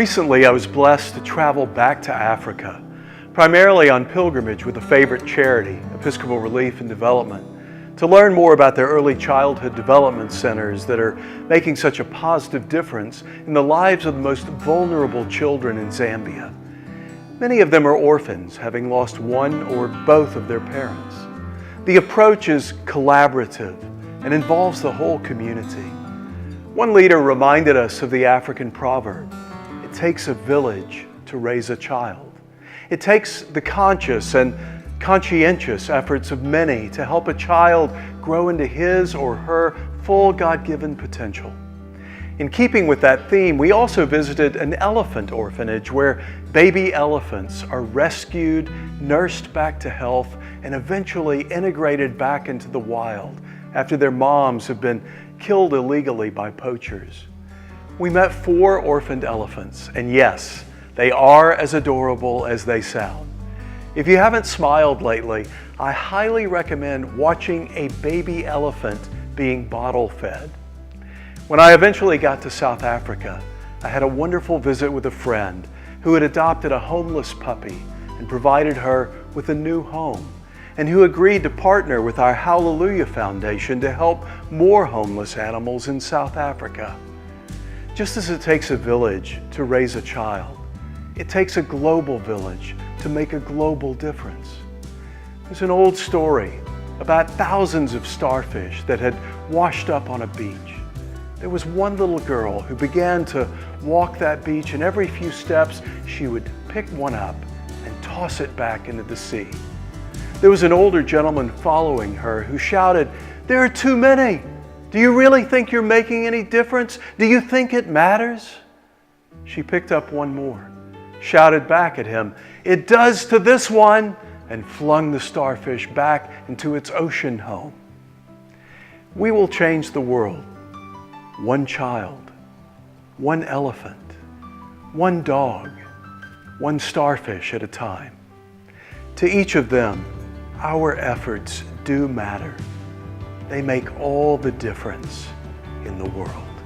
Recently, I was blessed to travel back to Africa, primarily on pilgrimage with a favorite charity, Episcopal Relief and Development, to learn more about their early childhood development centers that are making such a positive difference in the lives of the most vulnerable children in Zambia. Many of them are orphans, having lost one or both of their parents. The approach is collaborative and involves the whole community. One leader reminded us of the African proverb, "It takes a village to raise a child." It takes the conscious and conscientious efforts of many to help a child grow into his or her full God-given potential. In keeping with that theme, we also visited an elephant orphanage where baby elephants are rescued, nursed back to health, and eventually integrated back into the wild after their moms have been killed illegally by poachers. We met 4 orphaned elephants, and yes, they are as adorable as they sound. If you haven't smiled lately, I highly recommend watching a baby elephant being bottle fed. When I eventually got to South Africa, I had a wonderful visit with a friend who had adopted a homeless puppy and provided her with a new home, and who agreed to partner with our Hallelujah Foundation to help more homeless animals in South Africa. Just as it takes a village to raise a child, it takes a global village to make a global difference. There's an old story about thousands of starfish that had washed up on a beach. There was one little girl who began to walk that beach, and every few steps she would pick one up and toss it back into the sea. There was an older gentleman following her who shouted, "There are too many! Do you really think you're making any difference? Do you think it matters?" She picked up one more, shouted back at him, "It does to this one," and flung the starfish back into its ocean home. We will change the world, one child, one elephant, one dog, one starfish at a time. To each of them, our efforts do matter. They make all the difference in the world.